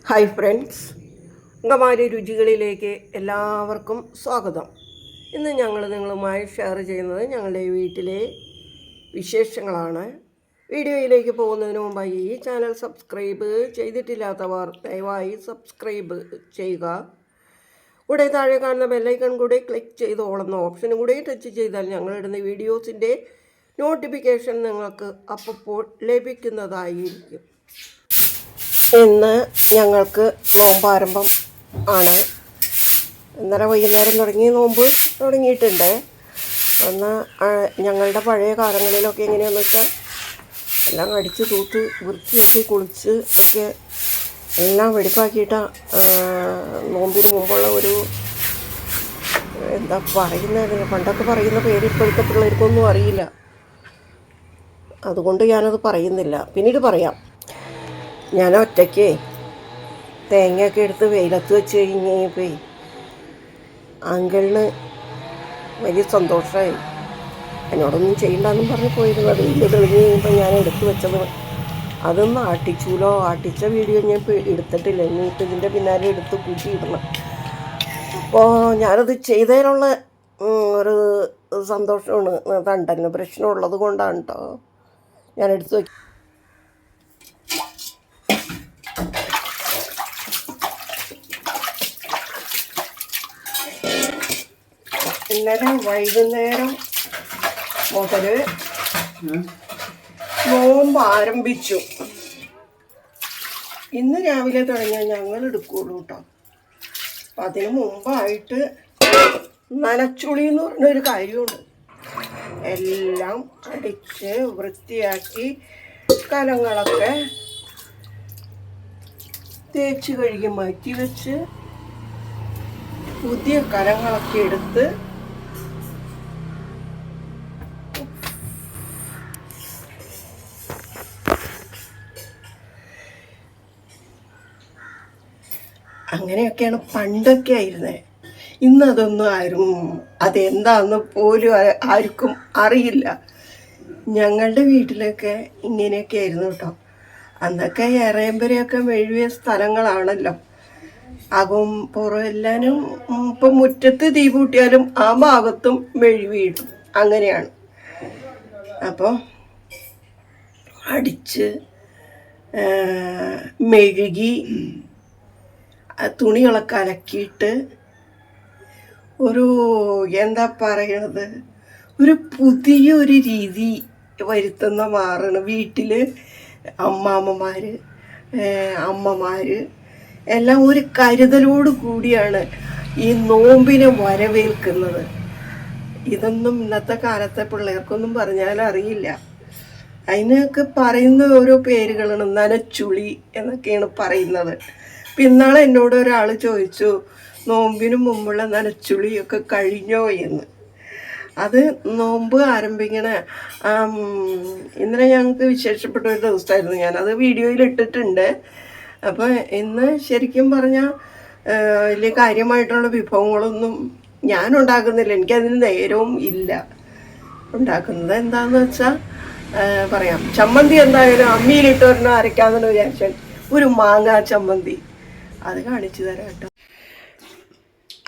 Hi friends, Angamaly രുചികളിലേക്ക് എല്ലാവർക്കും സ്വാഗതം. ഇന്ന് ഞങ്ങൾ നിങ്ങളുമായി ഷെയർ ചെയ്യുന്നത് ഞങ്ങളുടെ വീട്ടിലെ വിശേഷങ്ങളാണ്. വീഡിയോയിലേക്ക് പോകുന്നതിന് മുമ്പായി ഈ ചാനൽ സബ്സ്ക്രൈബ് ചെയ്തിട്ടില്ലാത്തവർ ദയവായി സബ്സ്ക്രൈബ് ചെയ്യുക. കൂടെ താഴെ കാണുന്ന ബെല്ലൈക്കൺ കൂടെ ക്ലിക്ക് ചെയ്ത് ഓളുന്ന ഓപ്ഷനും കൂടെ ടച്ച് ചെയ്താൽ ഞങ്ങളിടുന്ന വീഡിയോസിൻ്റെ നോട്ടിഫിക്കേഷൻ നിങ്ങൾക്ക് അപ്പോൾ ലഭിക്കുന്നതായിരിക്കും. ഇന്ന് ഞങ്ങൾക്ക് നോമ്പാരംഭം ആണ്. ഇന്നലെ വൈകുന്നേരം നോമ്പ് തുടങ്ങിയിട്ടുണ്ട്. അന്ന് ഞങ്ങളുടെ പഴയ കാലങ്ങളിലൊക്കെ എങ്ങനെയാണെന്ന് വെച്ചാൽ എല്ലാം അടിച്ച് തൂത്ത് വൃത്തിയാക്കി കുളിച്ച് ഒക്കെ എല്ലാം വെടിപ്പാക്കിയിട്ട് നോമ്പിന് മുമ്പുള്ള ഒരു എന്താ പറയുന്നത്, പണ്ടൊക്കെ പറയുന്ന പേര് ഇപ്പോഴത്തെ പിള്ളേർക്കൊന്നും അറിയില്ല. അതുകൊണ്ട് ഞാനത് പറയുന്നില്ല, പിന്നീട് പറയാം. ഞാൻ ഒറ്റയ്ക്ക് തേങ്ങയൊക്കെ എടുത്ത് വെയിലത്ത് വെച്ച് കഴിഞ്ഞപ്പോൾ അങ്കിളിന് വലിയ സന്തോഷമായി. എന്നോടൊന്നും ചെയ്യണ്ടെന്നും പറഞ്ഞ് പോയിരുന്നത്. ഇത് തെളിഞ്ഞ് കഴിയുമ്പോൾ ഞാൻ എടുത്തു വെച്ചത് അതൊന്നും ആട്ടിച്ച വീഡിയോ ഞാൻ എടുത്തിട്ടില്ല. ഇനിയിപ്പോൾ ഇതിൻ്റെ പിന്നാലെ എടുത്ത് കൂട്ടിയിടണം. അപ്പോൾ ഞാനത് ചെയ്തതിനുള്ള ഒരു സന്തോഷമാണ്, തണ്ടന് പ്രശ്നമുള്ളത് കൊണ്ടാണ് കേട്ടോ ഞാൻ എടുത്തു വയ്ക്കും. ഇന്നലെ വൈകുന്നേരം മുതൽ നോമ്പ് ആരംഭിച്ചു. ഇന്ന് രാവിലെ തുടങ്ങിയാൽ ഞങ്ങൾ എടുക്കുകയുള്ളൂ കേട്ടോ. അപ്പം അതിന് മുമ്പായിട്ട് നനച്ചുളി എന്ന് പറഞ്ഞൊരു കാര്യമുണ്ട്. എല്ലാം അടിച്ച് വൃത്തിയാക്കി കലങ്ങളൊക്കെ തേച്ച് കഴുകി മാറ്റി വെച്ച് പുതിയ കലങ്ങളൊക്കെ എടുത്ത് അങ്ങനെയൊക്കെയാണ് പണ്ടൊക്കെ ആയിരുന്നത്. ഇന്നതൊന്നും അതെന്താന്ന് പോലും ആർക്കും അറിയില്ല. ഞങ്ങളുടെ വീട്ടിലൊക്കെ ഇങ്ങനെയൊക്കെ ആയിരുന്നു കേട്ടോ. അന്നൊക്കെ ഇറയമ്പരയൊക്കെ മെഴുകിയ സ്ഥലങ്ങളാണല്ലോ. അകം പുറം എല്ലാനും ഇപ്പം മുറ്റത്ത് തീ കൂട്ടിയാലും ആ ഭാഗത്തും മെഴുകിയിടും. അങ്ങനെയാണ്. അപ്പോൾ അടിച്ച് മെഴുകി തുണികളൊക്കെ അലക്കിയിട്ട് ഒരു എന്താ പറയണത്, ഒരു പുതിയൊരു രീതി വരുത്തുന്ന മാറണം. വീട്ടിൽ അമ്മാമ്മമാർ അമ്മമാർ എല്ലാം ഒരു കരുതലോട് കൂടിയാണ് ഈ നോമ്പിനെ വരവേൽക്കുന്നത്. ഇതൊന്നും ഇന്നത്തെ കാലത്തെ പിള്ളേർക്കൊന്നും പറഞ്ഞാൽ അറിയില്ല. അതിനൊക്കെ പറയുന്ന ഓരോ പേരുകളാണ്. നനച്ചുളി എന്നൊക്കെയാണ് പറയുന്നത്. പിന്നാളെ എന്നോട് ഒരാൾ ചോദിച്ചു, നോമ്പിന് മുമ്പുള്ള നനച്ചുളിയൊക്കെ കഴിഞ്ഞോ എന്ന്. അത് നോമ്പ് ആരംഭിക്കണ ഇന്നലെ ഞങ്ങൾക്ക് വിശേഷപ്പെട്ട ഒരു ദിവസമായിരുന്നു. ഞാനത് വീഡിയോയിൽ ഇട്ടിട്ടുണ്ട്. അപ്പോൾ ഇന്ന് ശരിക്കും പറഞ്ഞാൽ വലിയ കാര്യമായിട്ടുള്ള വിഭവങ്ങളൊന്നും ഞാൻ ഉണ്ടാക്കുന്നില്ല. എനിക്കതിന് നേരവും ഇല്ല. ഉണ്ടാക്കുന്നത് എന്താണെന്ന് വെച്ചാൽ പറയാം. ചമ്മന്തി എന്തായാലും അമ്മിയിലിട്ട് ഒരെണ്ണം അരയ്ക്കാമെന്ന് വിചാരിച്ചാൽ ഒരു മാങ്ങാ ചമ്മന്തി അത് കാണിച്ചു തരാം കേട്ടോ.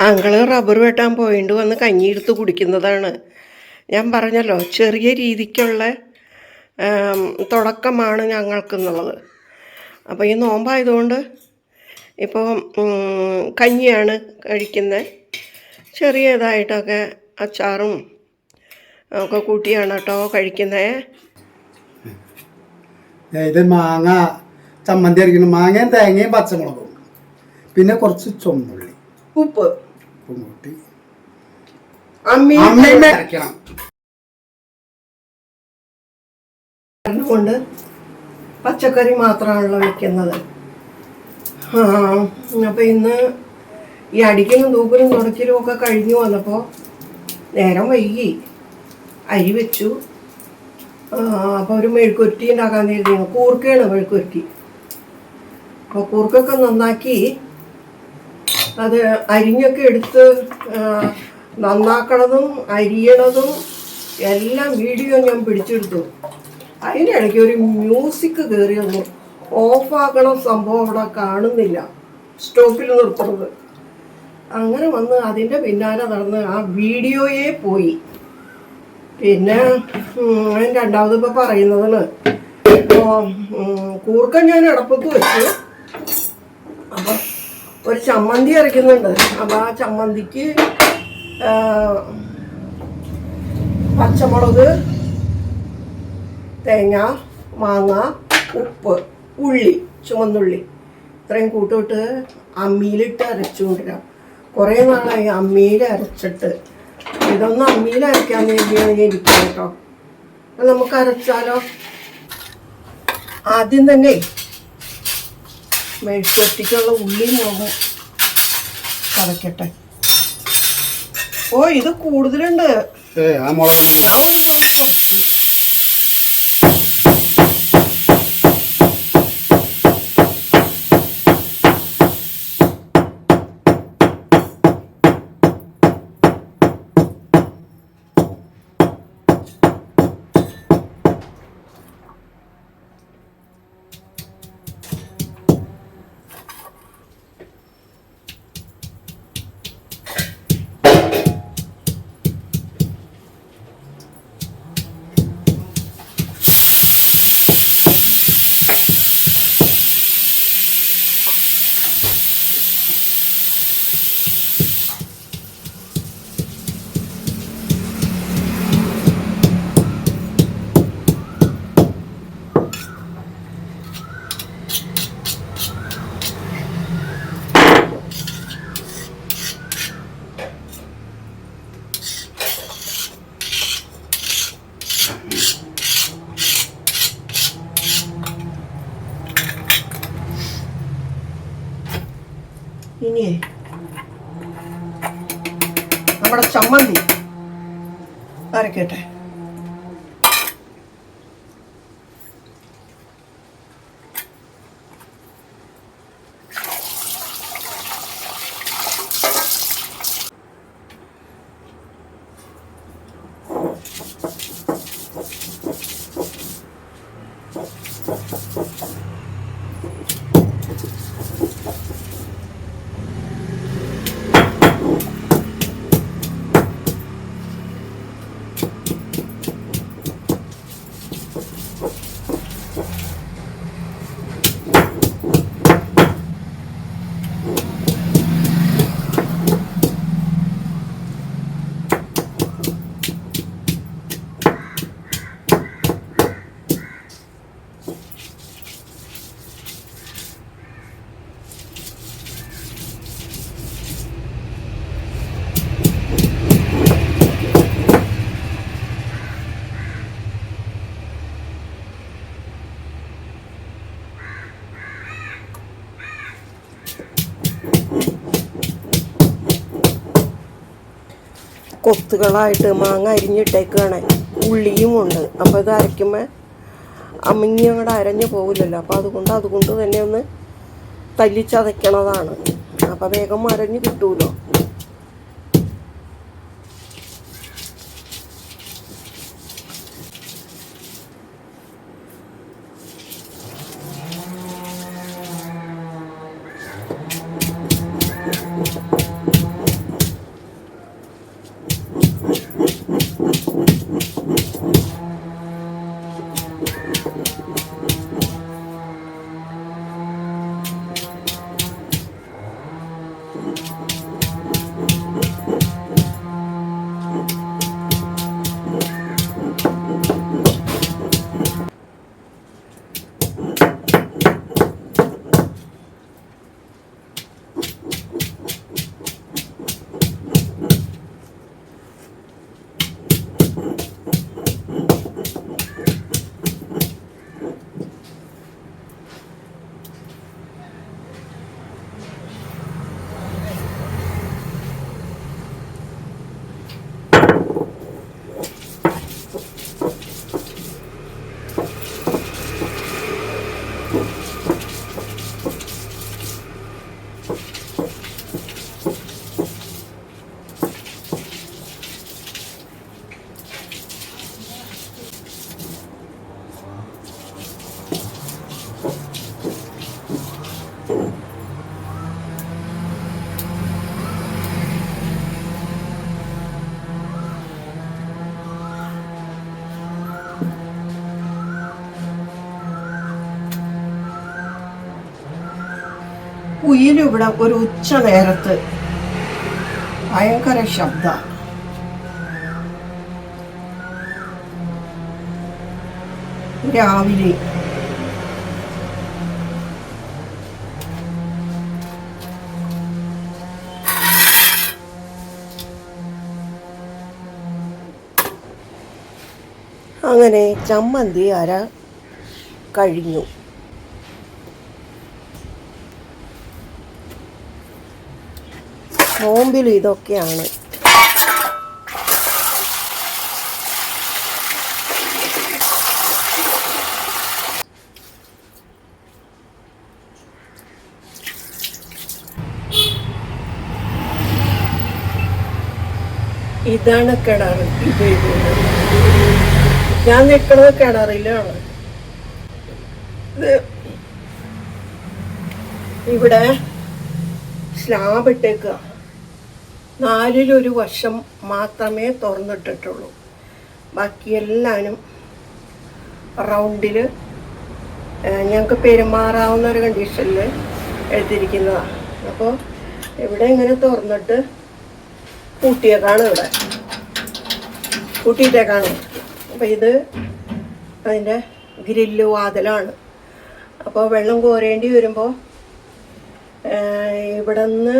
അങ്കിള് റബ്ബർ വെട്ടാൻ പോയിട്ട് വന്ന് കഞ്ഞിയെടുത്ത് കുടിക്കുന്നതാണ്. ഞാൻ പറഞ്ഞല്ലോ, ചെറിയ രീതിക്കുള്ള തുടക്കമാണ് ഞങ്ങൾക്കെന്നുള്ളത്. അപ്പോൾ ഈ നോമ്പായതുകൊണ്ട് ഇപ്പോൾ കഞ്ഞിയാണ് കഴിക്കുന്നത്. ചെറിയതായിട്ടൊക്കെ അച്ചാറും ഒക്കെ കൂട്ടിയാണ് കേട്ടോ കഴിക്കുന്നത്. ഇത് മാങ്ങ ചമ്മന്തി അരിക്കണം. മാങ്ങയും തേങ്ങയും പച്ചമുളകും പിന്നെ കുറച്ച് ചുമന്നുള്ളി ഉപ്പ് കൂട്ടി അരയ്ക്കണം. കൊണ്ട് പച്ചക്കറി മാത്രമാണല്ലോ വെക്കുന്നത്. അപ്പം ഇന്ന് ഈ അടിക്കലും തൂക്കലും തുടക്കലും ഒക്കെ കഴിഞ്ഞു വന്നപ്പോൾ നേരം വൈകി. അരി വെച്ചു. അപ്പോൾ ഒരു മെഴുക്കുരുട്ടി ഉണ്ടാക്കാൻ തീരുന്നു. കൂർക്കയാണ് മെഴുക്കുരുട്ടി. അപ്പോൾ കൂർക്കൊക്കെ നന്നാക്കി അത് അരിഞ്ഞൊക്കെ എടുത്ത് നന്നാക്കണതും അരിയണതും എല്ലാം വീഡിയോ ഞാൻ പിടിച്ചെടുത്തു. അതിൻ്റെ ഇടയ്ക്ക് ഒരു മ്യൂസിക് കയറി വന്നു. ഓഫാക്കണ സംഭവം അവിടെ കാണുന്നില്ല, സ്റ്റോപ്പിൽ നിർത്തുന്നത്. അങ്ങനെ വന്ന് അതിൻ്റെ പിന്നാലെ നടന്ന് ആ വീഡിയോയെ പോയി. പിന്നെ രണ്ടാമത് ഇപ്പോൾ പറയുന്നതാണ്, ഇപ്പോൾ കൂർക്ക ഞാൻ അടപ്പത്ത് വെച്ചു. അപ്പം ഒരു ചമ്മന്തി അരയ്ക്കുന്നുണ്ട്. അപ്പം ആ ചമ്മന്തിക്ക് പച്ചമുളക്, തേങ്ങ, മാങ്ങ, ഉപ്പ്, ഉള്ളി, ചുവന്നുള്ളി ഇത്രയും കൂട്ടിട്ട് അമ്മിയിലിട്ട് അരച്ചുകൊണ്ടിരാം. കുറേ നാളായി അമ്മിയിൽ അരച്ചിട്ട്. ഇതൊന്നും അമ്മിയിൽ അരയ്ക്കാൻ വേണ്ടിയാണ് ഞാൻ ഇരിക്കുന്നത് കേട്ടോ. അപ്പം നമുക്ക് അരച്ചാലോ? ആദ്യം തന്നെ മെഴുക്കുവരട്ടിക്കുള്ള ഉള്ളിയും മുളകും ചതയ്ക്കട്ടെ. ഓ, ഇത് കൂടുതലുണ്ട്. ആ മുളക് ഞാൻ ഒന്ന് കുറച്ച്. ഇനിയേ നമ്മുടെ ചമ്മന്തി അരക്കട്ടെ. കൊത്തുകളായിട്ട് മാങ്ങ അരിഞ്ഞിട്ടേക്കാണ്, ഉള്ളിയും ഉണ്ട്. അപ്പോൾ ഇത് അരയ്ക്കുമ്പോൾ അമ്മിങ്ങി അങ്ങോട്ട് അരഞ്ഞു പോകില്ലല്ലോ. അപ്പോൾ അതുകൊണ്ട് തന്നെ ഒന്ന് തല്ലിച്ചതയ്ക്കണതാണ്. അപ്പോൾ വേഗം അരഞ്ഞ് കിട്ടുമല്ലോ. കുയിലിവിടെ ഒരു ഉച്ച നേരത്ത് ഭയങ്കര ശബ്ദ. രാവിലെ അങ്ങനെ ചമ്മന്തി അര കഴിഞ്ഞു. നോമ്പിൽ ഇതൊക്കെയാണ്. ഇതാണ് കിണർ. ഇത് ഞാൻ നിൽക്കുന്നത് കിണറിലാണ്. ഇത് ഇവിടെ സ്ലാബ് ഇട്ടേക്കുക. 4 വശം മാത്രമേ തുറന്നിട്ടിട്ടുള്ളൂ. ബാക്കി എല്ലാവരും റൗണ്ടിൽ ഞങ്ങൾക്ക് പെരുമാറാവുന്ന ഒരു കണ്ടീഷനിൽ എടുത്തിരിക്കുന്നതാണ്. അപ്പോൾ ഇവിടെ ഇങ്ങനെ തുറന്നിട്ട് കൂട്ടിയേക്കാണ്. ഇവിടെ കൂട്ടിയിട്ടേക്കാണ്. അപ്പോൾ ഇത് അതിൻ്റെ ഗ്രില്ല് വാതിലാണ്. അപ്പോൾ വെള്ളം കോരേണ്ടി വരുമ്പോൾ ഇവിടെ നിന്ന്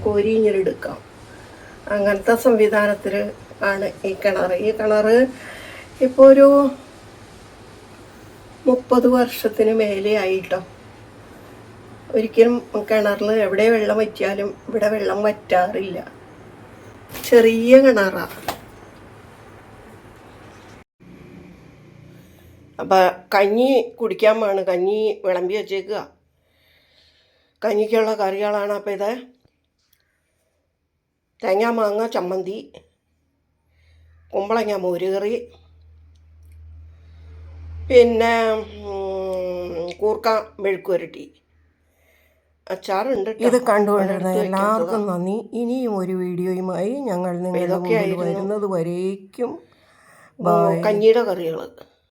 കോരി ഇങ്ങനെ എടുക്കാം. അങ്ങനത്തെ സംവിധാനത്തിൽ ആണ് ഈ കിണർ. ഈ കിണർ ഇപ്പോൾ ഒരു 30 വർഷത്തിന് മേലെ ആയിട്ടോ. ഒരിക്കലും കിണറിൽ എവിടെ വെള്ളം വറ്റിയാലും ഇവിടെ വെള്ളം വറ്റാറില്ല. ചെറിയ കിണറാണ്. അപ്പം കഞ്ഞി കുടിക്കാൻ വേണം. കഞ്ഞി വിളമ്പി വച്ചേക്കുക. കഞ്ഞിക്കുള്ള കറികളാണ്. അപ്പോൾ ഇത് തേങ്ങ മാങ്ങ ചമ്മന്തി, കുമ്പളങ്ങ മോരുകറി, പിന്നെ കൂർക്ക മെഴുക്കുവരട്ടി, അച്ചാറുണ്ട്. ഇത് കണ്ടുകൊണ്ടിരുന്ന എല്ലാവർക്കും നന്ദി. ഇനിയും ഒരു വീഡിയോയുമായി ഞങ്ങൾ നിങ്ങളുടെ മുന്നിൽ വരുന്നത് വരേക്കും കഞ്ഞിയുടെ കറികൾ.